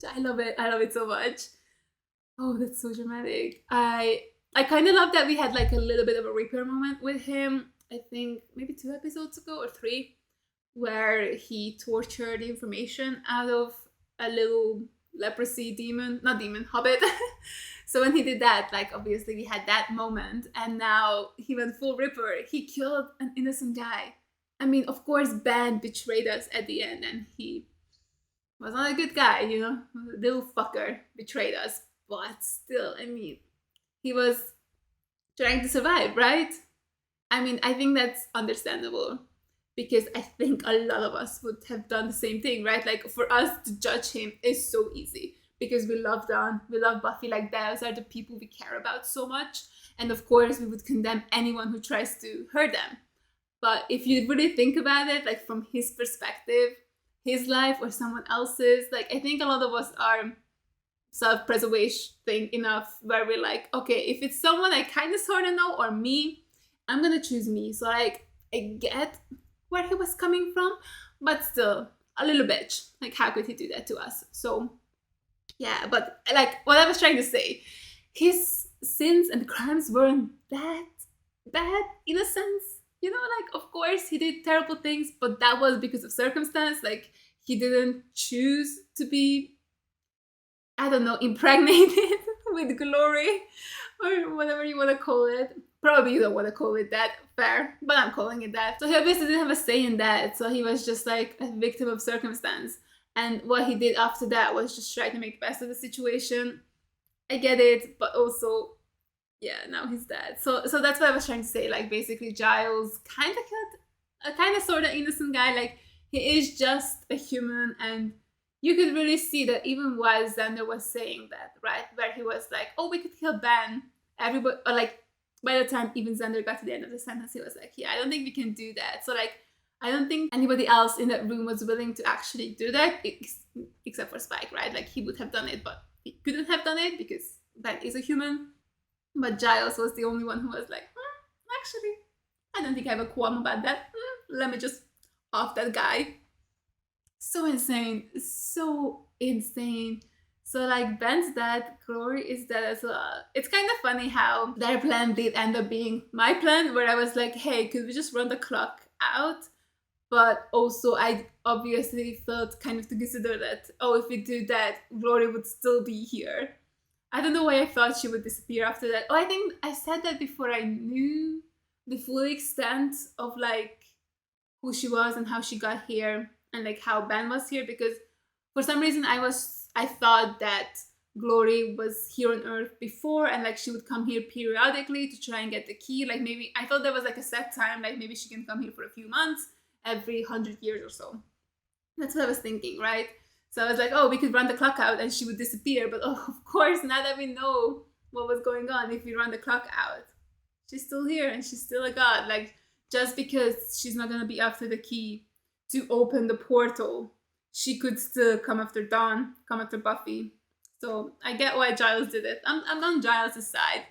I love it. I love it so much. Oh, that's so dramatic. I kind of love that we had like a little bit of a Reaper moment with him. I think maybe 2 episodes ago or 3, where he tortured information out of a little leprosy demon, not demon, hobbit. So when he did that, like obviously we had that moment, and now he went full Ripper. He killed an innocent guy. I mean, of course, Ben betrayed us at the end, and he was not a good guy, you know, little fucker betrayed us. But still, I mean, he was trying to survive, right? I mean, I think that's understandable, because I think a lot of us would have done the same thing, right? Like, for us to judge him is so easy, because we love Dawn, we love Buffy, like those are the people we care about so much. And of course, we would condemn anyone who tries to hurt them. But if you really think about it, like from his perspective, his life or someone else's, like I think a lot of us are self-preservation enough where we're like, okay, if it's someone I kind of sort of know or me, I'm gonna choose me. So like, I get where he was coming from, but still a little bitch. Like, how could he do that to us? So yeah, but like what I was trying to say, his sins and crimes weren't that bad in a sense. You know, like of course he did terrible things, but that was because of circumstance. Like he didn't choose to be, I don't know, impregnated with glory or whatever you want to call it. Probably you don't want to call it that, fair, but I'm calling it that. So he obviously didn't have a say in that, so he was just like a victim of circumstance. And what he did after that was just try to make the best of the situation. I get it, but also, yeah, now he's dead. So that's what I was trying to say. Like basically Giles kind of killed a kind of sort of innocent guy. Like he is just a human, and you could really see that even while Xander was saying that, right? Where he was like, oh, we could kill Ben. Everybody, or like, by the time even Xander got to the end of the sentence, he was like, yeah, I don't think we can do that. So like, I don't think anybody else in that room was willing to actually do that, except for Spike, right? Like he would have done it, but he couldn't have done it because Ben is a human. But Giles was the only one who was like, actually, I don't think I have a qualm about that. Let me just off that guy. So insane. So insane. So like Ben's dead, Glory is dead as well. It's kind of funny how their plan did end up being my plan, where I was like, hey, could we just run the clock out? But also I obviously felt kind of to consider that, oh, if we do that, Glory would still be here. I don't know why I thought she would disappear after that. Oh, I think I said that before I knew the full extent of like who she was and how she got here and like how Ben was here, because for some reason I thought that Glory was here on Earth before and like she would come here periodically to try and get the key. Like maybe I thought there was like a set time, like maybe she can come here for a few months every 100 years or so. That's what I was thinking, right? So I was like, oh, we could run the clock out and she would disappear. But oh, of course, now that we know what was going on, if we run the clock out, she's still here and she's still a god. Like, just because she's not going to be after the key to open the portal, she could still come after Dawn, come after Buffy. So I get why Giles did it. I'm on Giles' side.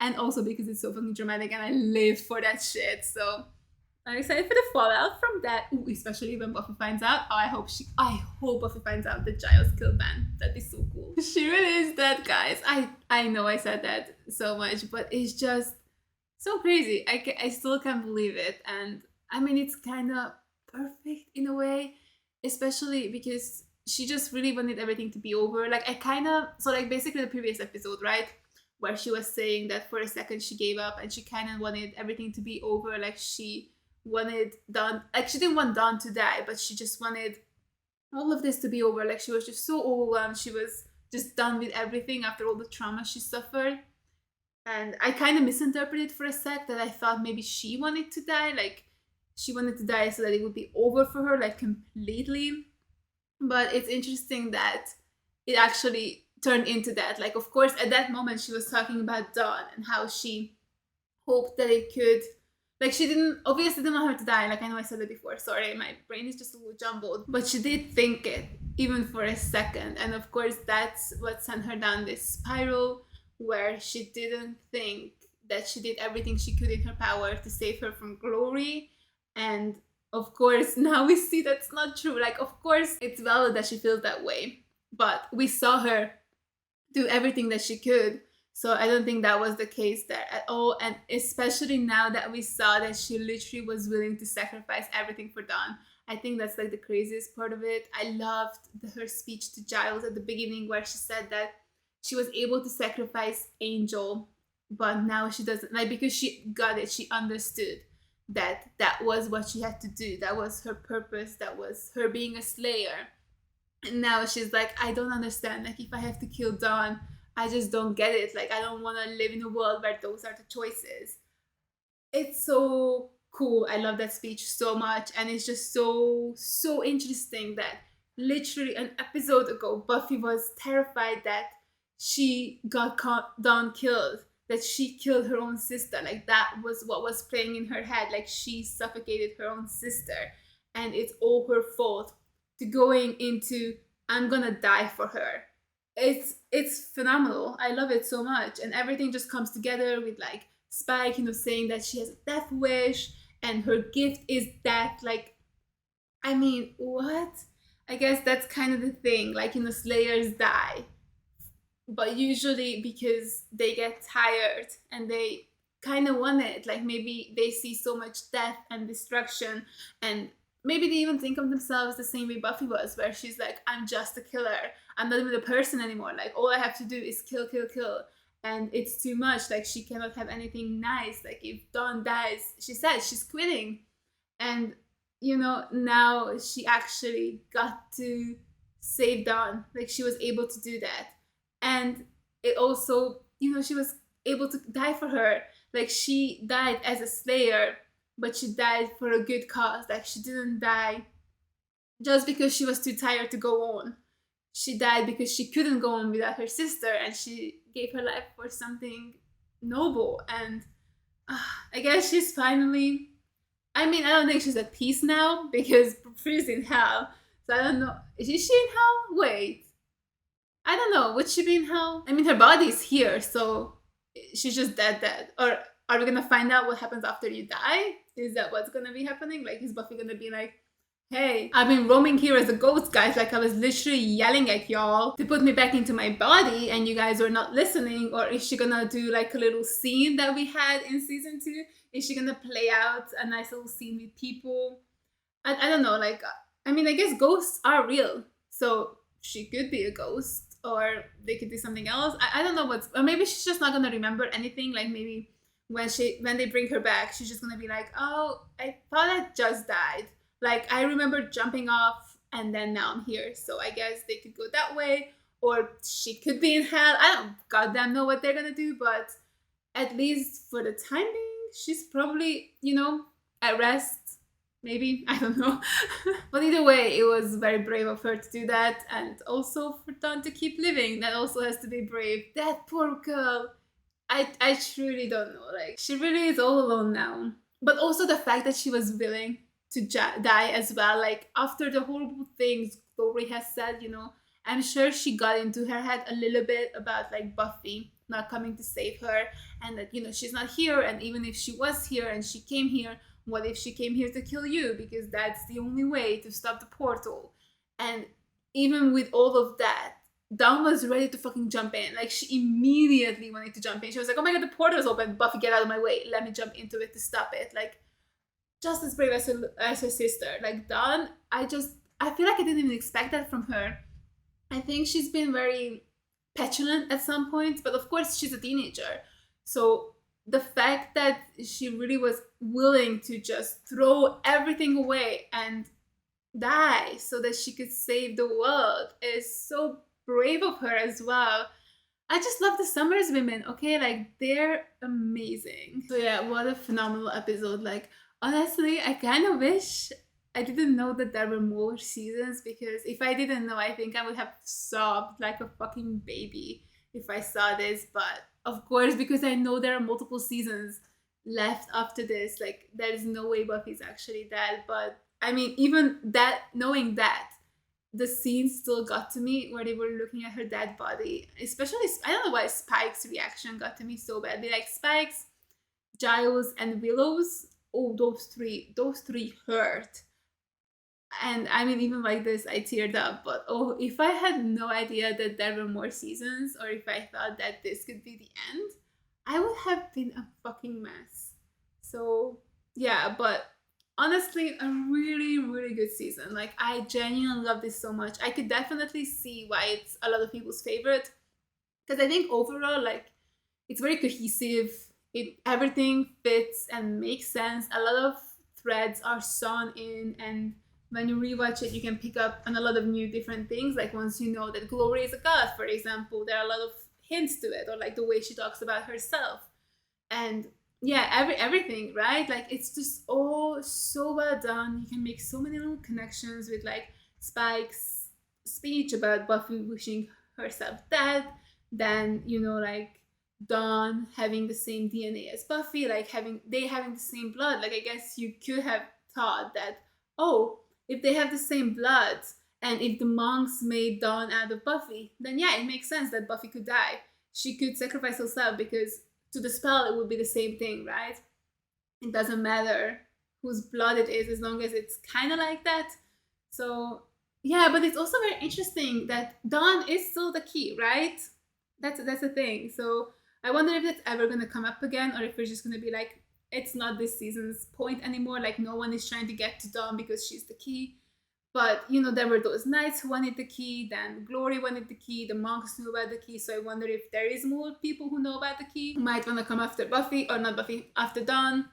And also because it's so fucking dramatic and I live for that shit. So I'm excited for the fallout from that. Ooh, especially when Buffy finds out. Oh, I hope Buffy finds out that Giles killed Ben. That'd be so cool. She really is dead, guys. I know I said that so much, but it's just so crazy. I still can't believe it. And I mean, it's kind of perfect in a way, especially because she just really wanted everything to be over. Like so like basically the previous episode, right? Where she was saying that for a second she gave up and she kind of wanted everything to be over. Like she wanted Dawn, like she didn't want Dawn to die, but she just wanted all of this to be over. Like she was just so overwhelmed. She was just done with everything after all the trauma she suffered. And I kind of misinterpreted for a sec that I thought maybe she wanted to die, like she wanted to die so that it would be over for her, like completely. But it's interesting that it actually turned into that. Like, of course, at that moment she was talking about Dawn and how she hoped that it could, like, she obviously didn't want her to die. Like, I know I said that before, sorry, my brain is just a little jumbled, but she did think it, even for a second. And of course, that's what sent her down this spiral where she didn't think that she did everything she could in her power to save her from Glory. And of course, now we see that's not true. Like, of course, it's valid that she feels that way, but we saw her do everything that she could. So I don't think that was the case there at all. And especially now that we saw that she literally was willing to sacrifice everything for Dawn. I think that's like the craziest part of it. I loved her speech to Giles at the beginning where she said that she was able to sacrifice Angel, but now she doesn't, like, because she got it. She understood that that was what she had to do. That was her purpose. That was her being a Slayer. And now she's like, I don't understand. Like, if I have to kill Dawn, I just don't get it. Like, I don't want to live in a world where those are the choices. It's so cool. I love that speech so much. And it's just so interesting that literally an episode ago, Buffy was terrified that she got Dawn killed, that she killed her own sister. Like, that was what was playing in her head. Like, she suffocated her own sister. And it's all her fault. To going into, I'm gonna die for her. It's phenomenal. I love it so much. And everything just comes together with, like, Spike, you know, saying that she has a death wish and her gift is death. Like, I mean, what? I guess that's kind of the thing. Like, you know, Slayers die, but usually because they get tired and they kind of want it. Like, maybe they see so much death and destruction, and maybe they even think of themselves the same way Buffy was, where she's like, I'm just a killer. I'm not even a person anymore. Like, all I have to do is kill, kill, kill. And it's too much. Like, she cannot have anything nice. Like, if Dawn dies, she said she's quitting. And, you know, now she actually got to save Dawn. Like, she was able to do that. And it also, you know, she was able to die for her. Like, she died as a Slayer, but she died for a good cause. Like, she didn't die just because she was too tired to go on. She died because she couldn't go on without her sister, and she gave her life for something noble. And I guess she's finally, I mean, I don't think she's at peace now because she's in hell. So I don't know. Is she in hell? Wait. I don't know. Would she be in hell? I mean, her body's here, so she's just dead. Or are we gonna find out what happens after you die? Is that what's gonna be happening? Like, is Buffy gonna be like, hey, I've been roaming here as a ghost, guys. Like, I was literally yelling at y'all to put me back into my body and you guys were not listening? Or is she gonna do like a little scene that we had in season 2? Is she gonna play out a nice little scene with people? I don't know. Like, I mean, I guess ghosts are real. So she could be a ghost, or they could do something else. I don't know or maybe she's just not gonna remember anything. Like, maybe when they bring her back, she's just gonna be like, oh, I thought I just died. Like, I remember jumping off and then now I'm here. So I guess they could go that way, or she could be in hell. I don't goddamn know what they're gonna do, but at least for the time being, she's probably, you know, at rest. Maybe, I don't know. But either way, it was very brave of her to do that, and also for Dawn to keep living. That also has to be brave. That poor girl. I truly don't know. Like, she really is all alone now. But also the fact that she was willing to die as well. Like, after the horrible things Glory has said, you know, I'm sure she got into her head a little bit about, like, Buffy not coming to save her, and that, you know, she's not here, and even if she was here and she came here, what if she came here to kill you? Because that's the only way to stop the portal. And even with all of that, Dawn was ready to fucking jump in. Like, she immediately wanted to jump in. She was like, oh my god, the portal's open. Buffy, get out of my way. Let me jump into it to stop it. Like, just as brave as her sister. Like, Dawn, I feel like I didn't even expect that from her. I think she's been very petulant at some points, but of course she's a teenager. So the fact that she really was willing to just throw everything away and die so that she could save the world is so brave of her as well. I just love the Summers women, okay? Like, they're amazing. So yeah, what a phenomenal episode. Like, honestly, I kind of wish I didn't know that there were more seasons, because if I didn't know, I think I would have sobbed like a fucking baby if I saw this. But of course, because I know there are multiple seasons left after this, like, there's no way Buffy's actually dead. But I mean, even that, knowing that, the scene still got to me where they were looking at her dead body. Especially, I don't know why Spike's reaction got to me so badly. Like, Spike's, Giles, and Willow's, oh, those three hurt. And I mean, even like this, I teared up. But oh, if I had no idea that there were more seasons, or if I thought that this could be the end, I would have been a fucking mess. So yeah, but honestly, a really, really good season. Like, I genuinely love this so much. I could definitely see why it's a lot of people's favorite, because I think overall, like, it's very cohesive. Everything fits and makes sense. A lot of threads are sewn in, and when you rewatch it, you can pick up on a lot of new different things. Like, once you know that Glory is a goth, for example, there are a lot of hints to it, or like the way she talks about herself. And yeah, everything, right? Like, it's just all so well done. You can make so many little connections with like Spike's speech about Buffy wishing herself dead, then, you know, like Dawn having the same DNA as Buffy, like having the same blood. Like, I guess you could have thought that, oh, if they have the same blood, and if the monks made Dawn out of Buffy, then yeah, it makes sense that Buffy could die. She could sacrifice herself, because to the spell, it would be the same thing, right? It doesn't matter whose blood it is, as long as it's kind of like that. So yeah, but it's also very interesting that Dawn is still the key, right? That's the thing. So I wonder if that's ever going to come up again, or if we're just going to be like, it's not this season's point anymore. Like, no one is trying to get to Dawn because she's the key. But, you know, there were those knights who wanted the key, then Glory wanted the key, the monks knew about the key, so I wonder if there is more people who know about the key, who might want to come after Buffy, or not Buffy, after Dawn.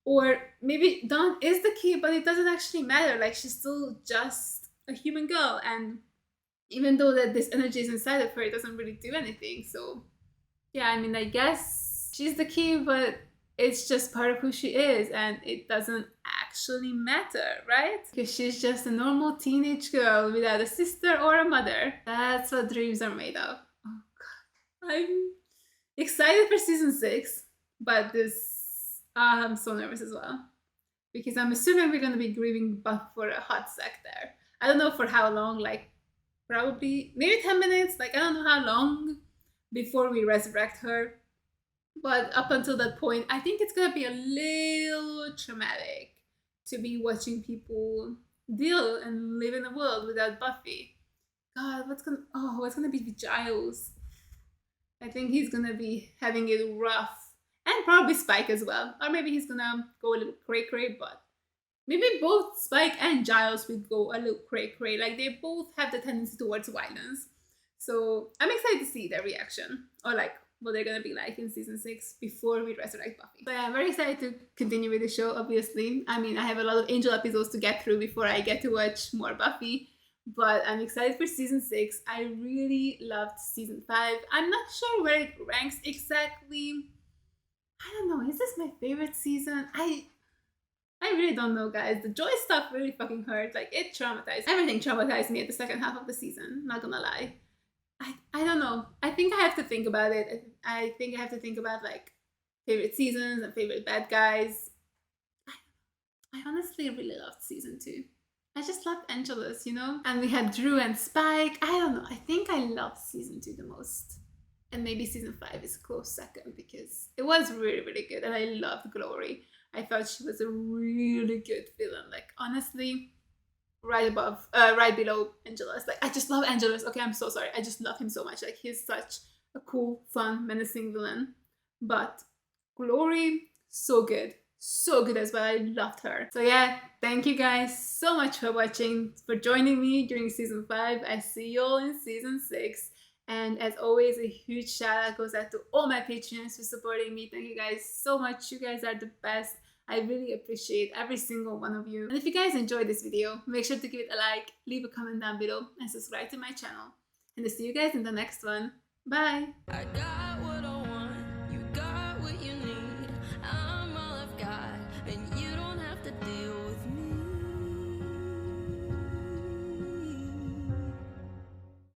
Or maybe Dawn is the key, but it doesn't actually matter. Like, she's still just a human girl, and even though that this energy is inside of her, it doesn't really do anything. So yeah, I mean, I guess she's the key, but it's just part of who she is, and it doesn't actually matter, right? Because she's just a normal teenage girl without a sister or a mother. That's what dreams are made of. Oh god. I'm excited for season 6, but I'm so nervous as well, because I'm assuming we're going to be grieving Buff for a hot sec there. I don't know for how long, like probably maybe 10 minutes, like I don't know how long before we resurrect her. But up until that point, I think it's gonna be a little traumatic to be watching people deal and live in a world without Buffy. God, what's gonna be with Giles? I think he's gonna be having it rough, and probably Spike as well. Or maybe he's gonna go a little cray-cray, but maybe both Spike and Giles will go a little cray-cray. Like, they both have the tendency towards violence. So I'm excited to see their reaction, or like what they're gonna be like in season 6 before we resurrect Buffy. But yeah, I'm very excited to continue with the show, obviously. I mean, I have a lot of Angel episodes to get through before I get to watch more Buffy, but I'm excited for season 6. I really loved season 5. I'm not sure where it ranks exactly. I don't know, is this my favorite season? I really don't know, guys. The Joy stuff really fucking hurt. Like, it traumatized. Everything traumatized me at the second half of the season, not gonna lie. I don't know. I think I have to think about it. I think I have to think about like favorite seasons and favorite bad guys. I honestly really loved season 2. I just loved Angelus, you know? And we had Drew and Spike. I don't know. I think I loved season 2 the most. And maybe season 5 is a close second, because it was really, really good. And I loved Glory. I thought she was a really good villain. Like, honestly, right below Angelus. Like, I just love Angelus. Okay, I'm so sorry. I just love him so much. Like, he's such a cool, fun, menacing villain. But Glory, so good. So good as well. I loved her. So yeah, thank you guys so much for watching, for joining me during season 5. I see you all in season 6. And as always, a huge shout out goes out to all my patrons for supporting me. Thank you guys so much. You guys are the best. I really appreciate every single one of you. And if you guys enjoyed this video, make sure to give it a like, leave a comment down below, and subscribe to my channel. and I'll see you guys in the next one. Bye!